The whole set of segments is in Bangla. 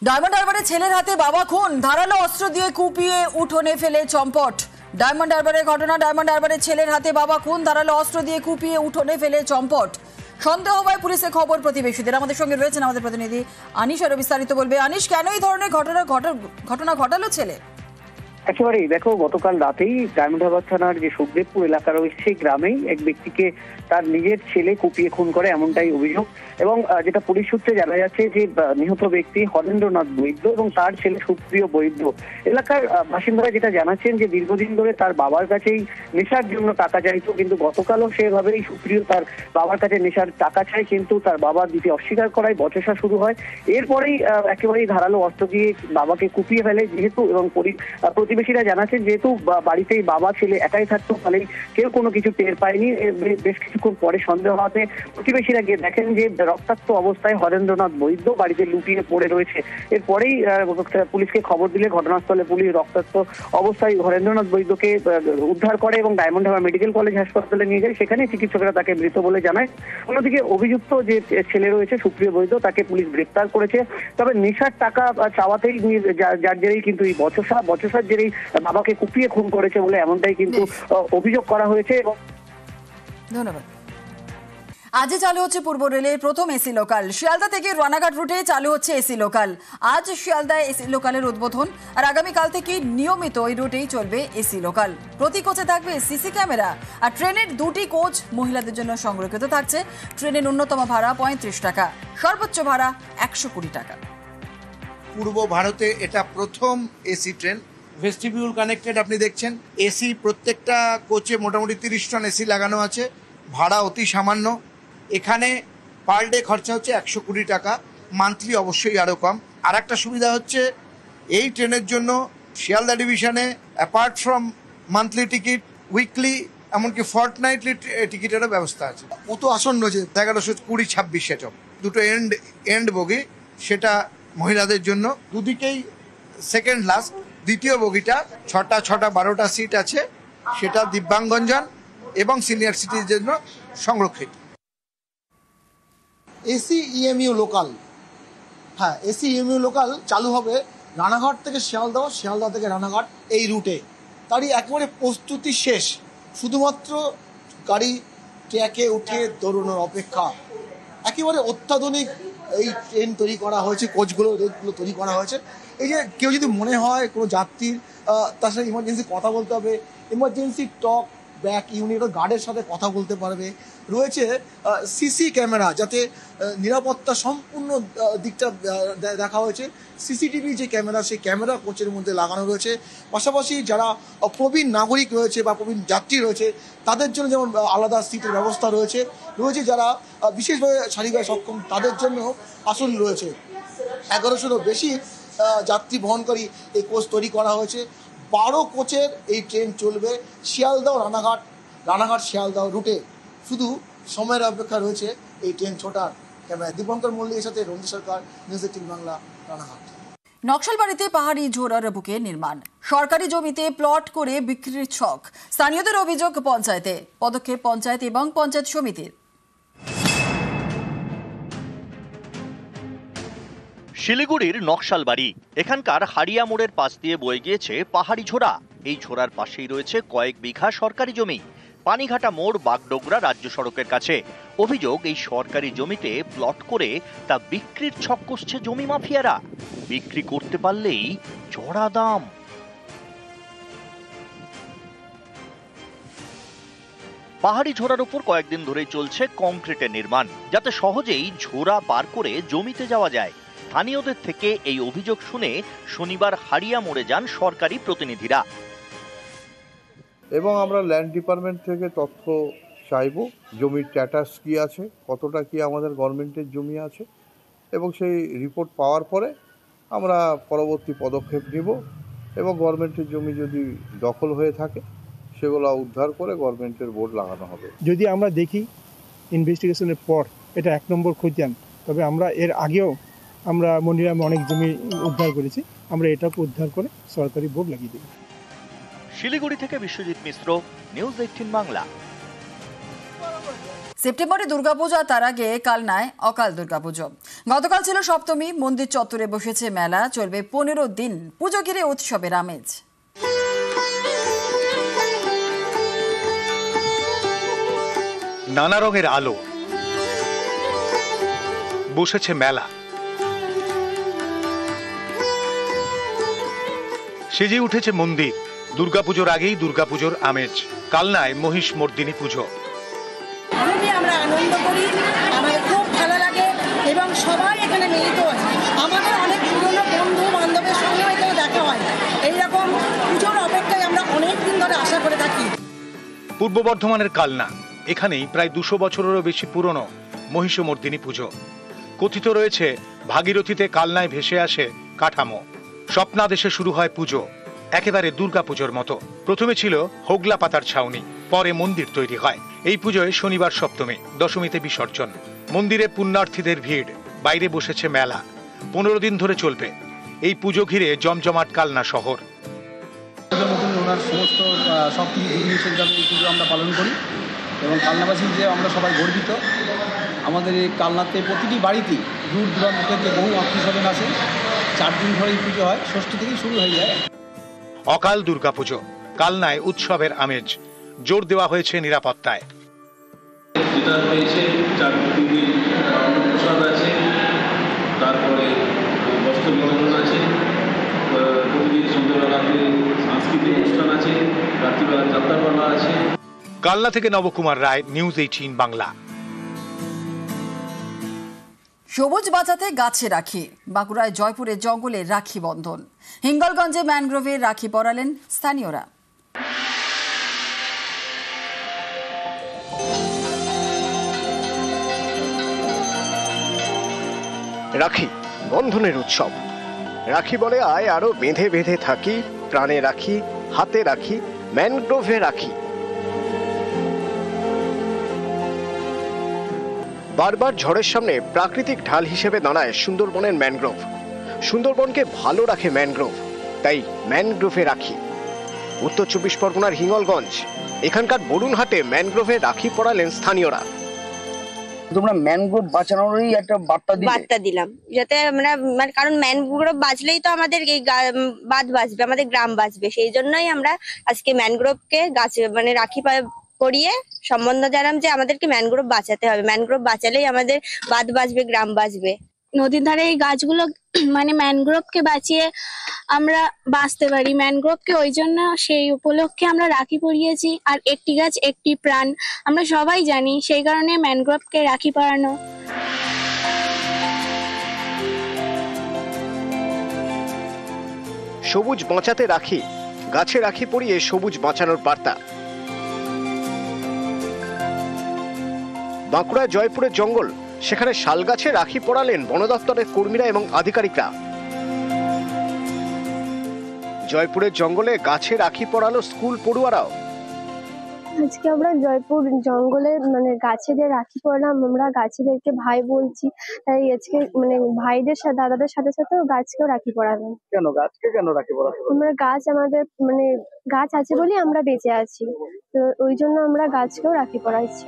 ডায়মন্ড হারবারে ছেলের হাতে বাবা খুন, ধারালো অস্ত্র দিয়ে কুপিয়ে উঠোনে ফেলে চম্পট। ডায়মন্ড হারবারের ঘটনা। ডায়মন্ড হারবারে ছেলের হাতে বাবা খুন, ধারালো অস্ত্র দিয়ে কুপিয়ে উঠোনে ফেলে চম্পট। সন্দেহ হয় পুলিশে খবর প্রতিবেশীদের। আমাদের সঙ্গে রয়েছেন আমাদের প্রতিনিধি আনিশ, আরো বিস্তারিত বলবে। আনিশ, কেন এই ধরনের ঘটনা ঘটালো ছেলে? একেবারেই দেখো, গতকাল রাতেই ডায়মন্ড হারবার থানার যে সুখদেবপুর এলাকা রয়েছে সেই গ্রামেই এক ব্যক্তিকে তার নিজের ছেলে কুপিয়ে খুন করে, এমনটাই অভিযোগ। এবং যেটা পুলিশ সূত্রে জানা যাচ্ছে যে নিহত ব্যক্তি হরেন্দ্রনাথ বৈদ্য এবং তার ছেলে সুপ্রিয় বৈদ্য। এলাকার বাসিন্দারা যেটা জানাচ্ছেন যে দীর্ঘদিন ধরে তার বাবার কাছেই নেশার জন্য টাকা চাইতো, কিন্তু গতকালও সেভাবেই সুপ্রিয় তার বাবার কাছে নেশার টাকা চায়, কিন্তু তার বাবা দিতে অস্বীকার করায় বচসা শুরু হয়। এরপরেই একেবারেই ধারালো অস্ত্র দিয়ে বাবাকে কুপিয়ে ফেলে। যেহেতু এবং প্রতিবেশীরা জানাচ্ছেন যেহেতু বাড়িতেই বাবা ছেলে একাই থাকতো, ফলে কেউ কোনো কিছু টের পায়নি। বেশ কিছুক্ষণ পরে সন্দেহ হওয়াতে প্রতিবেশীরা গিয়ে দেখেন যে রক্তাক্ত অবস্থায় হরেন্দ্রনাথ বৈদ্য বাড়িতে লুটিয়ে পড়ে রয়েছে। এরপরেই পুলিশকে খবর দিলে ঘটনাস্থলে পুলিশ রক্তাক্ত অবস্থায় হরেন্দ্রনাথ বৈদ্যকে উদ্ধার করে এবং ডায়মন্ড হারবার মেডিকেল কলেজ হাসপাতালে নিয়ে যায়। সেখানে চিকিৎসকরা তাকে মৃত বলে জানায়। অন্যদিকে অভিযুক্ত যে ছেলে রয়েছে সুপ্রিয় বৈদ্য, তাকে পুলিশ গ্রেপ্তার করেছে। তবে নেশার টাকা চাওয়াতেই যার জেরেই কিন্তু এই বচসার জেরেই বাবাকে কুপিয়ে খুন করেছে বলে এমনটাই কিন্তু অভিযোগ করা হয়েছে। ধন্যবাদ। আজ চালু হচ্ছে পূর্ব রেলের প্রথম এসি লোকাল। শিয়ালদা থেকে রানাঘাট রুটে চালু হচ্ছে এসি লোকাল। আজ শিয়ালদায় এসি লোকালের উদ্বোধন, আর আগামীকাল থেকে নিয়মিত ওই রুটেই চলবে এসি লোকাল। প্রতি কোচে থাকবে সিসি ক্যামেরা, আর ট্রেনের দুটি কোচ মহিলাদের জন্য সংরক্ষিত থাকছে। ট্রেনের ন্যূনতম ভাড়া 35 টাকা, সর্বোচ্চ ভাড়া 120 টাকা। পূর্ব ভারতে এটা প্রথম এসি ট্রেন, ভেস্টিবিউল কানেক্টেড। আপনি দেখছেন এসি, প্রত্যেকটা কোচে মোটামুটি 30 টন এসি লাগানো আছে। ভাড়া অতি সামান্য। এখানে পার ডে খরচা হচ্ছে 120 টাকা, মান্থলি অবশ্যই আরও কম। আর একটা সুবিধা হচ্ছে এই ট্রেনের জন্য শিয়ালদা ডিভিশনে apart from monthly ticket, weekly এমনকি ফর্টনাইটলি টিকিটেরও ব্যবস্থা আছে। কত আসন্ন যে 1120-26 সেটপ, দুটো এন্ড বগি, সেটা মহিলাদের জন্য। দুদিকেই সেকেন্ড লাস্ট, দ্বিতীয় বগিটা 6টা 12টা সিট আছে, সেটা দিব্যাঙ্গজন এবং সিনিয়র সিটিজের জন্য সংরক্ষিত। এসি ইএমইউ লোকাল, হ্যাঁ এসি ইএমইউ লোকাল চালু হবে রানাঘাট থেকে শিয়ালদা, শিয়ালদা থেকে রানাঘাট এই রুটে। তারই একেবারে প্রস্তুতি শেষ, শুধুমাত্র গাড়ি ট্র্যাকে উঠে দৌড়ানোর অপেক্ষা। একেবারে অত্যাধুনিক এই ট্রেন তৈরি করা হয়েছে, কোচগুলো রেলগুলো তৈরি করা হয়েছে। এই যে কেউ যদি মনে হয় কোনো যাত্রীর তার সাথে ইমার্জেন্সি কথা বলতে হবে, ইমার্জেন্সি টক ব্যাক ইউনিট গার্ডের সাথে কথা বলতে পারবে। রয়েছে সিসি ক্যামেরা, যাতে নিরাপত্তা সম্পূর্ণ দিকটা দেখা হয়েছে। সিসিটিভি যে ক্যামেরা, সেই ক্যামেরা কোচের মধ্যে লাগানো রয়েছে। পাশাপাশি যারা প্রবীণ নাগরিক রয়েছে বা প্রবীণ যাত্রী রয়েছে, তাদের জন্য যেমন আলাদা সিটের ব্যবস্থা রয়েছে। যারা বিশেষভাবে শারীরিকভাবে সক্ষম, তাদের জন্য আসন রয়েছে। 1100-রও বেশি যাত্রী বহনকারী এই কোচ তৈরি করা হয়েছে। 12 কোচের এই ট্রেন চলবে শিয়ালদা রানাঘাট, রানাঘাট শিয়ালদা রুটে। শুধু সময়ের অপেক্ষা রয়েছে এই ট্রেন ছোটার। ক্যামেরা দীপঙ্কর মল্লিকের সাথে রঞ্জিত সরকার, নিউজ 18 বাংলা, রানাঘাট। নকশালবাড়িতে পাহাড়ি ঝোড়ার বুকে নির্মাণ, সরকারি জমিতে প্লট করে বিক্রির ছক। স্থানীয়দের অভিযোগ পঞ্চায়েতে, পদক্ষেপ পঞ্চায়েত এবং পঞ্চায়েত সমিতির। শিলিগুড়ির নকশালবাড়ি, এখানকার হাড়িয়া মোড়ের পাশ দিয়ে বয়ে গিয়েছে পাহাড়ি ঝোড়া। এই ঝোড়ার পাশেই রয়েছে কয়েক বিঘা সরকারি জমি। পানিঘাটা মোড় বাগডোগরা রাজ্য সড়কের কাছে। অভিযোগ, এই সরকারি জমিতে প্লট করে তা বিক্রির ছক কষছে জমি মাফিয়ারা। বিক্রি করতে পারলেই চড়া দাম। পাহাড়ি ঝোড়ার উপর কয়েকদিন ধরেই চলছে কংক্রিটের নির্মাণ, যাতে সহজেই ঝোড়া পার করে জমিতে যাওয়া যায়। স্থানীয়দের থেকে এই অভিযোগ শুনে শনিবার হাড়িয়া মোড়ে যান সরকারি প্রতিনিধিরা। এবং আমরা ল্যান্ড ডিপার্টমেন্ট থেকে তথ্য চাইব, জমির স্ট্যাটাস কী আছে, কতটা কি আমাদের গভর্নমেন্টের জমি আছে, এবং সেই রিপোর্ট পাওয়ার পরে আমরা পরবর্তী পদক্ষেপ নিব। এবং গভর্নমেন্টের জমি যদি দখল হয়ে থাকে সেগুলো উদ্ধার করে গভর্নমেন্টের বোর্ড লাগানো হবে। যদি আমরা দেখি ইনভেস্টিগেশনের পর এটা 1 নম্বর খতিয়ান, তবে আমরা এর আগেও আমরা মনিরামে অনেক জমি উদ্ধার করেছি, আমরা এটাকে উদ্ধার করে সরকারি বোর্ড লাগিয়ে দেব। শিলিগুড়ি থেকে বিশ্বজিৎ মিশ্র, নিউজ 18 বাংলা। সেপ্টেম্বরে দুর্গাপুজো আর তার আগে কালনায় অকাল দুর্গাপুজো। গতকাল ছিল সপ্তমী, মন্দির চত্বরে বসেছে মেলা, চলবে 15 দিন, পুজো ঘিরে উৎসবের আমেজ। নানা রঙের আলো, বসেছে মেলা, সেজে উঠেছে মন্দির। দুর্গাপুজোর আগেই দুর্গাপুজোর আমেজ। কালনায় মহিষ মর্দিনী পুজো। আমরা আনন্দ করি, আমাদের খুব ভালো লাগে এবং সবাই এখানে মিলিত হয়। আমাদের অনেক পুরনো বন্ধু বান্ধবের সঙ্গে এখানে দেখা হয়। এইরকম পুজোর অপেক্ষায় আমরা অনেক দিন ধরে আশা করে থাকি। পূর্ব বর্ধমানের কালনা, এখানেই প্রায় 200 বছরেরও বেশি পুরনো মহিষমর্দিনী পুজো। কথিত রয়েছে ভাগীরথীতে কালনায় ভেসে আসে কাঠামো, স্বপ্নাদেশে শুরু হয় পুজো, একেবারে দুর্গাপুজোর মতো। প্রথমে ছিল হোগলা পাতার ছাউনি, পরে মন্দির তৈরি হয়। এই পুজোয় শনিবার সপ্তমী, দশমীতে বিসর্জন। মন্দিরে পুণ্যার্থীদের ভিড়, বাইরে বসেছে মেলা। 15 দিন ধরে চলবে এই পুজো ঘিরে জমজমাট কালনা শহর। ওনার সমস্ত সব কিছু জিনিসের জন্য এই পুজো আমরা পালন করি এবং কালনাবাসী যে আমরা সবাই গর্বিত। আমাদের এই কালনাতে প্রতিটি বাড়িতেই দূর দূরান্ত থেকে বহু আত্মীয় স্বজন আসে। 4 দিন ধরে এই পুজো হয়, ষষ্ঠী থেকেই শুরু হয়ে যায়। অকাল দুর্গাপুজো, কালনায় উৎসবের আমেজ। জোর দেওয়া হয়েছে নিরাপত্তায়। যেটা হয়েছে 4 দিন প্রসাদ আছে, তারপরে বস্ত্র বিতরণ আছে, প্রতিদিন সন্ধ্যাবেলাতে সাংস্কৃতিক অনুষ্ঠান আছে, রাত্রিবেলা যাত্রাপালা আছে। কালনা থেকে নবকুমার রায়, নিউজ 18 বাংলা। সবুজ বাঁচাতে গাছে রাখি, বাঁকুড়ায় জয়পুরের জঙ্গলে রাখি বন্ধন। হিঙ্গলগঞ্জে ম্যানগ্রোভে রাখি পরালেন স্থানীয়রা। রাখি বন্ধনের উৎসব। রাখি বলে আয় আরো বেঁধে বেঁধে থাকি, প্রাণে রাখি, হাতে রাখি, ম্যানগ্রোভে রাখি। বারবার ঝড়ের সামনে প্রাকৃতিক ঢাল হিসেবে দাঁড়ায় সুন্দরবনের ম্যানগ্রোভ। সুন্দরবনকে ভালো রাখে ম্যানগ্রোভ, তাই ম্যানগ্রোভে রাখি। উত্তর 24 পরগনার হিঙ্গলগঞ্জ, এখানকার বরুণহাটে ম্যানগ্রোভে রাখি পরালেন স্থানীয়রা। তোমরা ম্যানগ্রোভ বাঁচানোরই একটা বার্তা দিলাম, যাতে আমরা কারণ ম্যানগ্রোভ বাঁচলেই তো আমাদের এই বাঁধ বাঁচবে, আমাদের গ্রাম বাঁচবে। সেই জন্যই আমরা আজকে ম্যানগ্রোভকে গাছ রাখি পরিয়ে সম্বন্ধ জানাম যে আমাদেরকে ম্যানগ্রোভ বাঁচাতে হবে। ম্যানগ্রোভ বাঁচালেই আমাদের বাঁধ বাঁচবে, গ্রাম বাঁচবে। নদীর ধারে এই গাছগুলো ম্যানগ্রোভকে বাঁচিয়ে আমরা বাঁচতে পারি। ম্যানগ্রোভকে ওই জন্য সেই উপলক্ষে আমরা রাখি পরিয়েছি। আর একটি গাছ একটি প্রাণ, আমরা সবাই জানি, সেই কারণে ম্যানগ্রোভকে রাখি পরানো। সবুজ বাঁচাতে রাখি, গাছে রাখি পরিয়ে সবুজ বাঁচানোর বার্তা। বাঁকুড়ায় জয়পুরের জঙ্গল, সেখানে শালগাছে রাখি পরালেন বন দপ্তরের কর্মীরা এবং আধিকারিকরা। জয়পুরের জঙ্গলে গাছে রাখি পরালো স্কুল পড়ুয়ারাও। আজকে আমরা জয়পুর জঙ্গলে গাছেদের রাখি পরালাম। আমরা গাছেদেরকে ভাই বলছি, তাই আজকে ভাইদের সাথে দাদাদের সাথে সাথেও গাছকেও রাখি পরালাম। কেন গাছকে কেন রাখি পরাতে? আমরা গাছ আমাদের গাছ আছে বলেই আমরা বেঁচে আছি, তো ওই জন্য আমরা গাছকেও রাখি পরাইছি।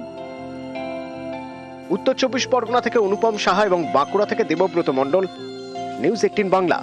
উত্তর 24 পরগনা থেকে অনুপম সাহা এবং বাঁকুড়া থেকে দেবব্রত মণ্ডল, নিউজ 18 বাংলা।